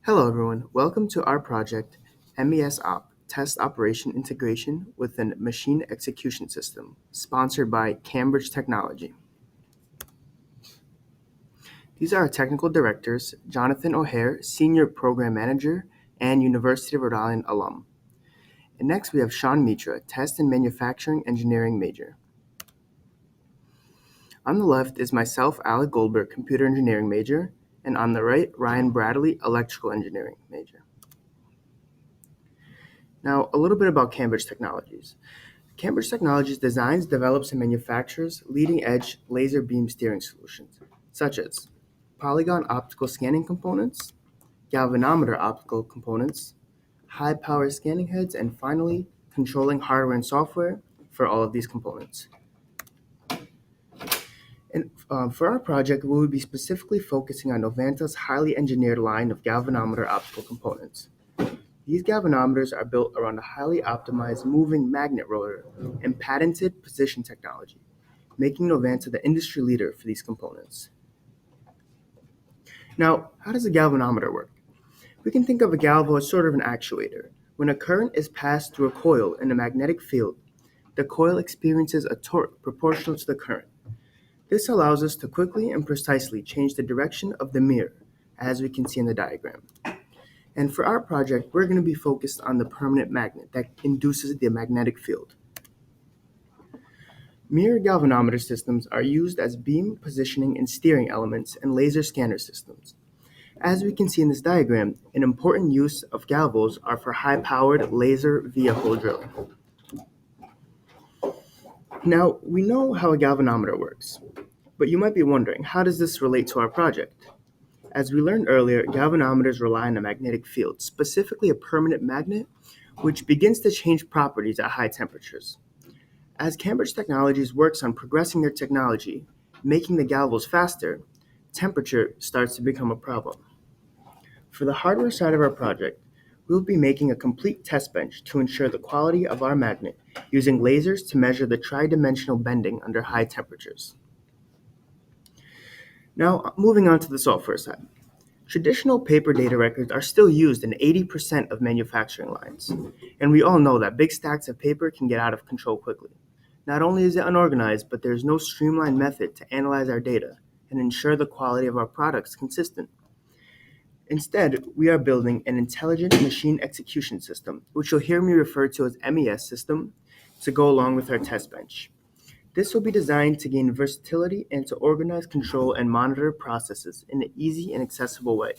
Hello everyone, welcome to our project MES Op, Test Operation Integration with a Machine Execution System, sponsored by Cambridge Technology. These are our technical directors, Jonathan O'Hare, Senior Program Manager and University of Rhode Island alum. And next we have Sean Mitra, Test and Manufacturing Engineering major. On the left is myself, Alec Goldberg, Computer Engineering major, and on the right, Ryan Bradley, Electrical Engineering major. Now, a little bit about Cambridge Technologies. Cambridge Technologies designs, develops, and manufactures leading-edge laser beam steering solutions, such as polygon optical scanning components, galvanometer optical components, high-power scanning heads, and finally, controlling hardware and software for all of these components. And for our project, we will be specifically focusing on Novanta's highly engineered line of galvanometer optical components. These galvanometers are built around a highly optimized moving magnet rotor and patented position technology, making Novanta the industry leader for these components. Now, how does a galvanometer work? We can think of a galvo as sort of an actuator. When a current is passed through a coil in a magnetic field, the coil experiences a torque proportional to the current. This allows us to quickly and precisely change the direction of the mirror, as we can see in the diagram. And for our project, we're going to be focused on the permanent magnet that induces the magnetic field. Mirror galvanometer systems are used as beam positioning and steering elements in laser scanner systems. As we can see in this diagram, an important use of galvos are for high-powered laser via-hole drilling. Now, we know how a galvanometer works, but you might be wondering, how does this relate to our project? As we learned earlier, galvanometers rely on a magnetic field, specifically a permanent magnet, which begins to change properties at high temperatures. As Cambridge Technologies works on progressing their technology, making the galvos faster, temperature starts to become a problem. For the hardware side of our project, we'll be making a complete test bench to ensure the quality of our magnet using lasers to measure the tridimensional bending under high temperatures. Now, moving on to the software side. Traditional paper data records are still used in 80% of manufacturing lines, and we all know that big stacks of paper can get out of control quickly. Not only is it unorganized, but there's no streamlined method to analyze our data and ensure the quality of our products consistent. Instead, we are building an intelligent machine execution system, which you'll hear me refer to as MES system, to go along with our test bench. This will be designed to gain versatility and to organize, control, and monitor processes in an easy and accessible way.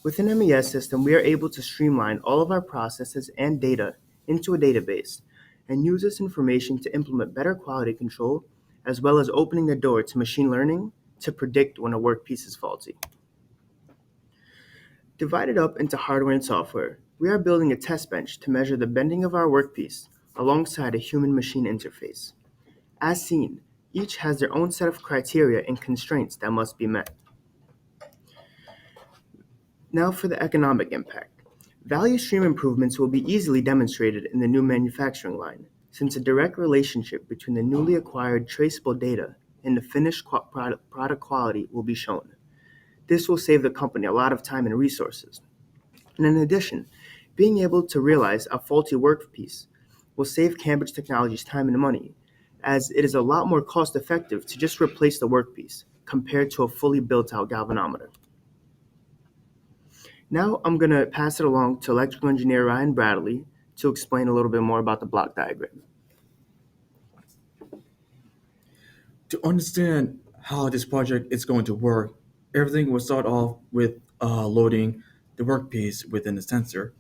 With an MES system, we are able to streamline all of our processes and data into a database and use this information to implement better quality control, as well as opening the door to machine learning to predict when a workpiece is faulty. Divided up into hardware and software, we are building a test bench to measure the bending of our workpiece alongside a human-machine interface. As seen, each has their own set of criteria and constraints that must be met. Now for the economic impact. Value stream improvements will be easily demonstrated in the new manufacturing line, since a direct relationship between the newly acquired traceable data and the finished product quality will be shown. This will save the company a lot of time and resources. And in addition, being able to realize a faulty workpiece will save Cambridge Technologies time and money, as it is a lot more cost-effective to just replace the workpiece compared to a fully built-out galvanometer. Now I'm going to pass it along to electrical engineer Ryan Bradley to explain a little bit more about the block diagram. To understand how this project is going to work, everything will start off with loading the workpiece within the sensor.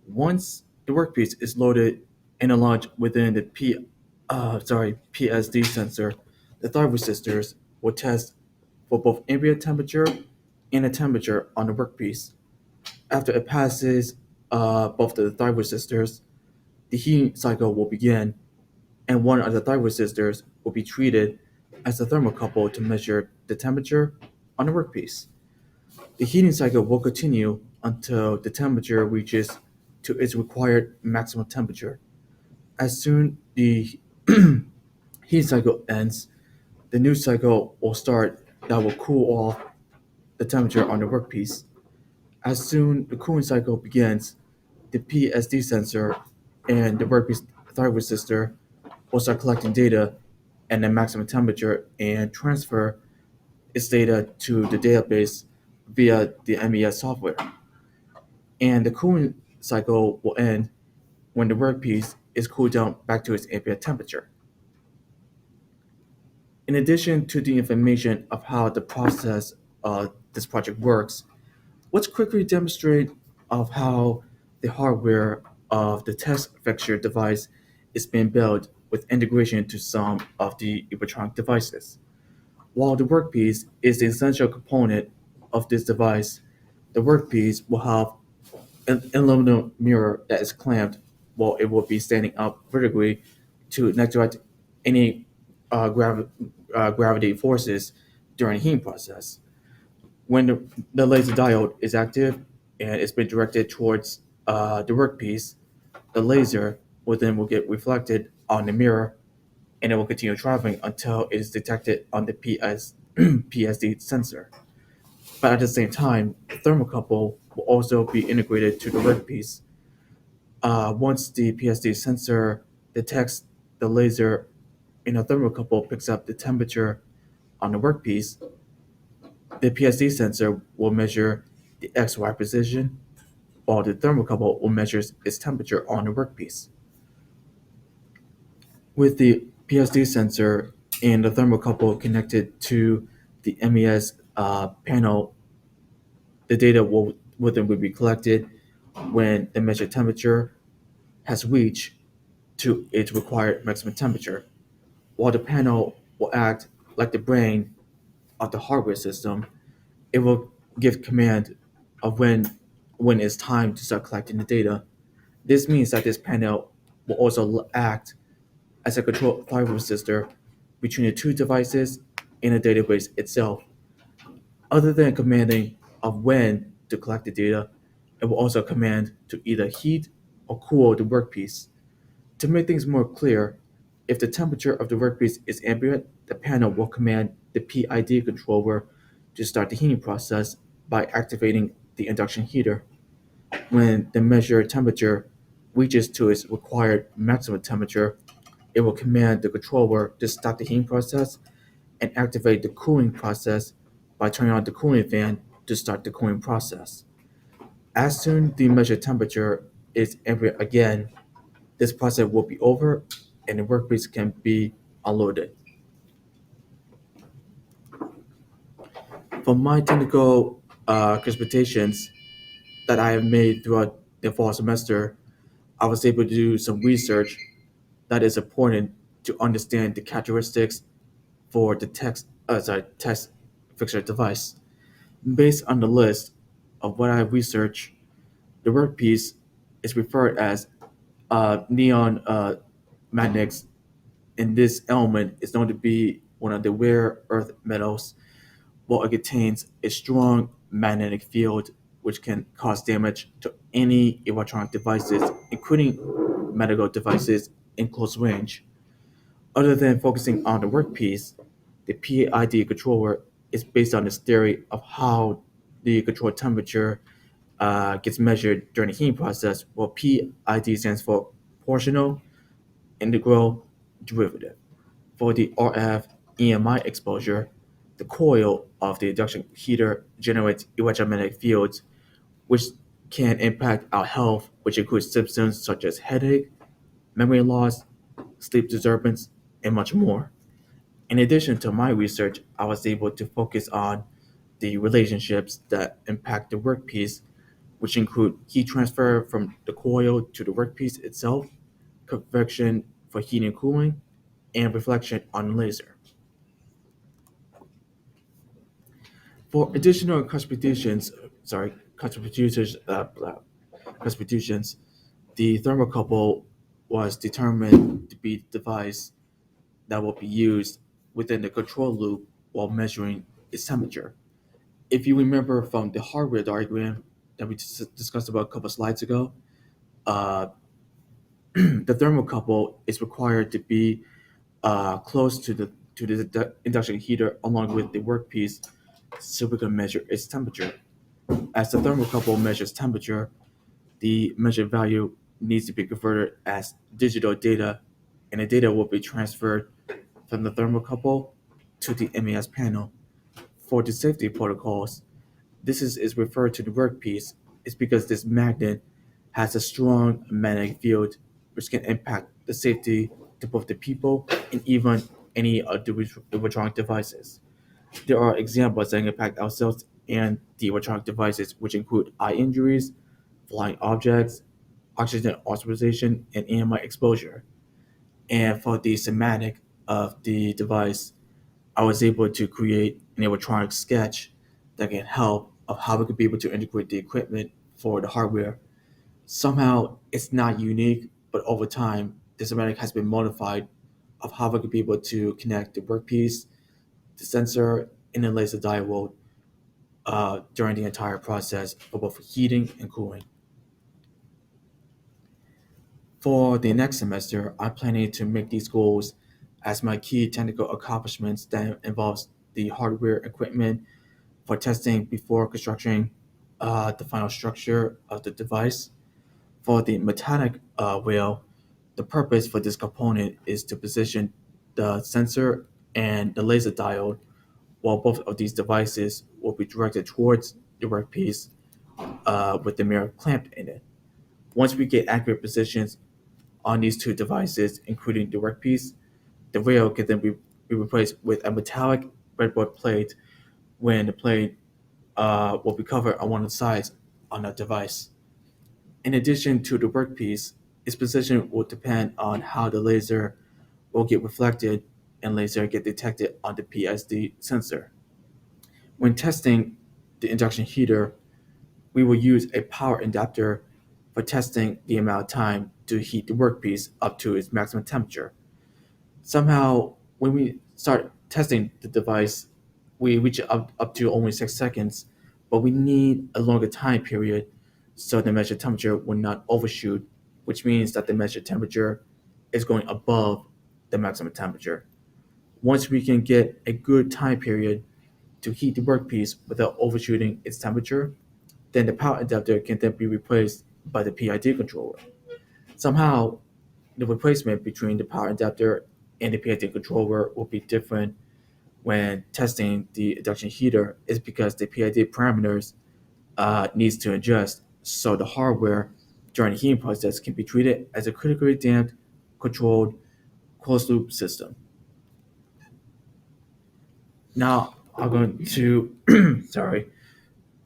Once the workpiece is loaded and launched within the PSD sensor, the thigh resistors will test for both ambient temperature and the temperature on the workpiece. After it passes both the thigh resistors, the heating cycle will begin, and one of the thigh resistors will be treated as a thermocouple to measure the temperature on the workpiece. The heating cycle will continue until the temperature reaches to its required maximum temperature. As soon the heat cycle ends, the new cycle will start that will cool off the temperature on the workpiece. As soon the cooling cycle begins, the PSD sensor and the workpiece thermal resistor will start collecting data and the maximum temperature and transfer its data to the database via the MES software. And the cooling cycle will end when the workpiece is cooled down back to its ambient temperature. In addition to the information of how the process of this project works, let's quickly demonstrate of how the hardware of the test fixture device is being built with integration to some of the electronic devices. While the workpiece is the essential component of this device, the workpiece will have an aluminum mirror that is clamped while it will be standing up vertically to not direct any gravity forces during the heating process. When the laser diode is active and it's been directed towards the workpiece, the laser will get reflected on the mirror and it will continue traveling until it is detected on the PSD sensor. But at the same time, the thermocouple will also be integrated to the workpiece. Once the PSD sensor detects the laser and the thermocouple picks up the temperature on the workpiece, the PSD sensor will measure the XY position, while the thermocouple will measure its temperature on the workpiece. With the PSD sensor and the thermocouple connected to the MES panel, the data will be collected when the measured temperature has reached to its required maximum temperature, while the panel will act like the brain of the hardware system. It will give command of when it's time to start collecting the data. This means that this panel will also act as a control file resistor between the two devices and the database itself. Other than commanding of when to collect the data, it will also command to either heat or cool the workpiece. To make things more clear, if the temperature of the workpiece is ambient, the panel will command the PID controller to start the heating process by activating the induction heater. When the measured temperature reaches to its required maximum temperature, it will command the controller to stop the heating process and activate the cooling process by turning on the cooling fan to start the cooling process. As soon the measured temperature is ambient again, this process will be over and the workpiece can be unloaded. From my technical presentations that I have made throughout the fall semester, I was able to do some research that is important to understand the characteristics for the test fixture device. Based on the list of what I have researched, the workpiece is referred as neon magnets, and this element is known to be one of the rare earth metals, while it contains a strong magnetic field which can cause damage to any electronic devices, including medical devices in close range. Other than focusing on the workpiece, the PID controller is based on this theory of how the control temperature gets measured during the heating process, while PID stands for proportional integral derivative. For the RF EMI exposure, the coil of the induction heater generates electromagnetic fields which can impact our health, which includes symptoms such as headache, memory loss, sleep disturbance, and much more. In addition to my research, I was able to focus on the relationships that impact the workpiece, which include heat transfer from the coil to the workpiece itself, convection for heating and cooling, and reflection on laser. For additional contributions, the thermocouple was determined to be the device that will be used within the control loop while measuring its temperature. If you remember from the hardware diagram that we discussed about a couple of slides ago, uh, the thermocouple is required to be close to the induction heater along with the workpiece so we can measure its temperature. As the thermocouple measures temperature, the measured value needs to be converted as digital data, and the data will be transferred from the thermocouple to the MES panel. For the safety protocols, is referred to the workpiece is because this magnet has a strong magnetic field which can impact the safety to both the people and even any of the electronic devices. There are examples that impact ourselves and the electronic devices, which include eye injuries, flying objects, oxygen authorization, and EMI exposure. And for the semantic of the device, I was able to create an electronic sketch that can help of how we could be able to integrate the equipment for the hardware. Somehow it's not unique, but over time, the semantic has been modified of how we could be able to connect the workpiece, the sensor, and the laser diode during the entire process for both heating and cooling. For the next semester, I'm planning to make these goals as my key technical accomplishments that involves the hardware equipment for testing before constructing the final structure of the device. For the metallic wheel, the purpose for this component is to position the sensor and the laser diode, while both of these devices will be directed towards the workpiece with the mirror clamped in it. Once we get accurate positions on these two devices, including the workpiece, the rail can then be replaced with a metallic breadboard plate when the plate will be covered on one of the sides on the device. In addition to the workpiece, its position will depend on how the laser will get reflected and laser get detected on the PSD sensor. When testing the induction heater, we will use a power adapter for testing the amount of time to heat the workpiece up to its maximum temperature. Somehow, when we start testing the device, we reach up to only 6 seconds, but we need a longer time period so the measured temperature will not overshoot, which means that the measured temperature is going above the maximum temperature. Once we can get a good time period to heat the workpiece without overshooting its temperature, then the power adapter can then be replaced by the PID controller. Somehow, the replacement between the power adapter and the PID controller will be different when testing the induction heater is because the PID parameters needs to adjust so the hardware during the heating process can be treated as a critically damped, controlled, closed loop system. Now I'm going to sorry,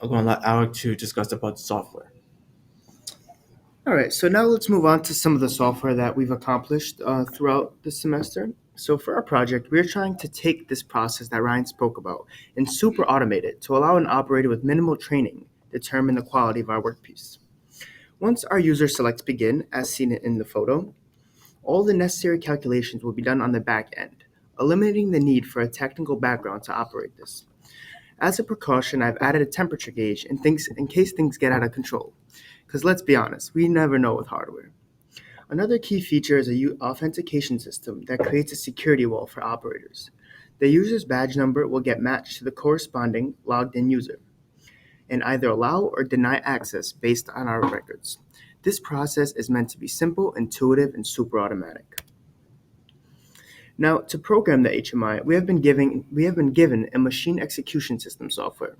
I'm going to allow Alec to discuss about the software. All right, so now let's move on to some of the software that we've accomplished throughout the semester. So for our project, we're trying to take this process that Ryan spoke about and super automate it to allow an operator with minimal training determine the quality of our workpiece. Once our user selects begin, as seen in the photo, all the necessary calculations will be done on the back end, eliminating the need for a technical background to operate this. As a precaution, I've added a temperature gauge in case things get out of control. Because let's be honest, we never know with hardware. Another key feature is a authentication system that creates a security wall for operators. The user's badge number will get matched to the corresponding logged-in user and either allow or deny access based on our records. This process is meant to be simple, intuitive, and super automatic. Now, to program the HMI, we have been given a machine execution system software,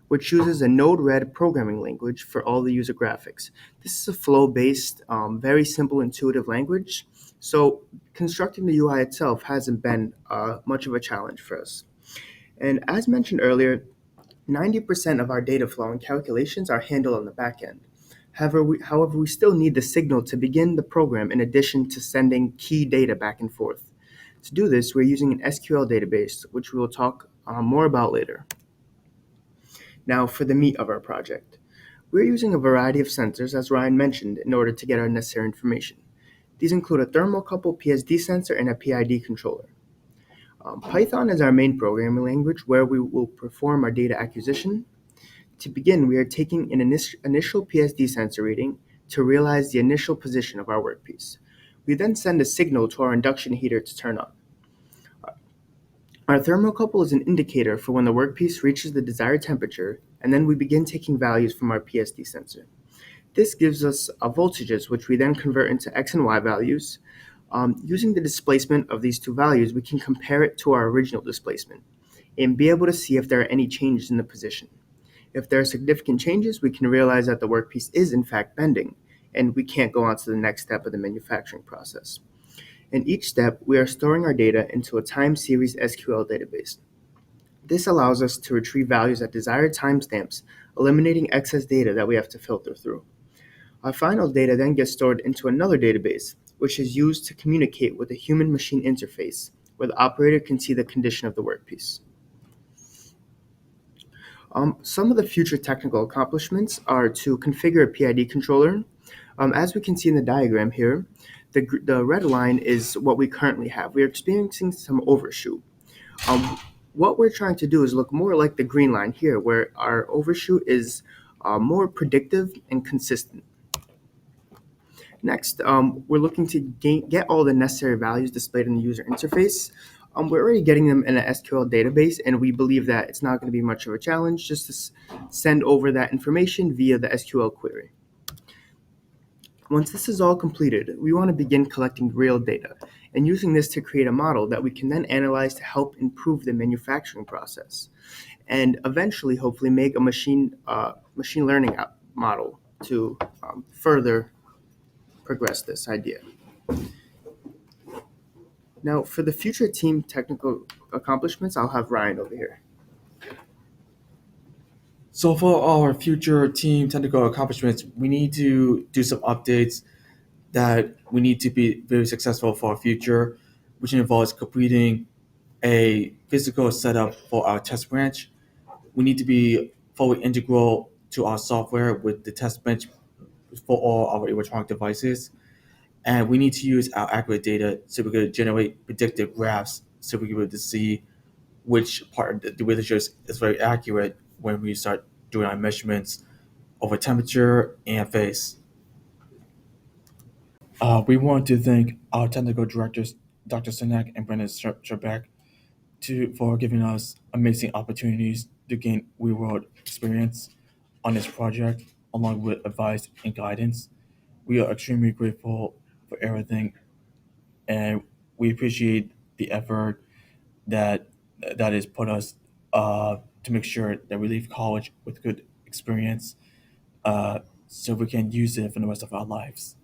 which uses a Node-RED programming language for all the user graphics. This is a flow-based, very simple, intuitive language, so constructing the UI itself hasn't been much of a challenge for us. And as mentioned earlier, 90% of our data flow and calculations are handled on the back end. However, we still need the signal to begin the program in addition to sending key data back and forth. To do this, we're using an SQL database, which we will talk more about later. Now, for the meat of our project. We're using a variety of sensors, as Ryan mentioned, in order to get our necessary information. These include a thermocouple PSD sensor and a PID controller. Python is our main programming language where we will perform our data acquisition. To begin, we are taking an initial PSD sensor reading to realize the initial position of our workpiece. We then send a signal to our induction heater to turn on. Our thermocouple is an indicator for when the workpiece reaches the desired temperature, and then we begin taking values from our PSD sensor. This gives us voltages, which we then convert into X and Y values. Using the displacement of these two values, we can compare it to our original displacement and be able to see if there are any changes in the position. If there are significant changes, we can realize that the workpiece is in fact bending, and we can't go on to the next step of the manufacturing process. In each step, we are storing our data into a time series SQL database. This allows us to retrieve values at desired timestamps, eliminating excess data that we have to filter through. Our final data then gets stored into another database, which is used to communicate with a human-machine interface, where the operator can see the condition of the workpiece. Some of the future technical accomplishments are to configure a PID controller. As we can see in the diagram here, the red line is what we currently have. We are experiencing some overshoot. Um, what we're trying to do is look more like the green line here, where our overshoot is more predictive and consistent. Next, we're looking to get all the necessary values displayed in the user interface. We're already getting them in an SQL database, and we believe that it's not going to be much of a challenge just to send over that information via the SQL query. Once this is all completed, we want to begin collecting real data and using this to create a model that we can then analyze to help improve the manufacturing process, and eventually, hopefully, make a machine learning model to further progress this idea. Now, for the future team technical accomplishments, I'll have Ryan over here. So for our future team technical accomplishments, we need to do some updates that we need to be very successful for our future, which involves completing a physical setup for our test branch. We need to be fully integral to our software with the test bench for all our electronic devices. And we need to use our accurate data so we can generate predictive graphs so we can be able to see which part of the literature is very accurate when we start doing our measurements over temperature and phase. We want to thank our technical directors, Dr. Sinek and Brendan Sherbeck, for giving us amazing opportunities to gain real-world experience on this project, along with advice and guidance. We are extremely grateful for everything, and we appreciate the effort that that is put us to make sure that we leave college with good experience, so we can use it for the rest of our lives.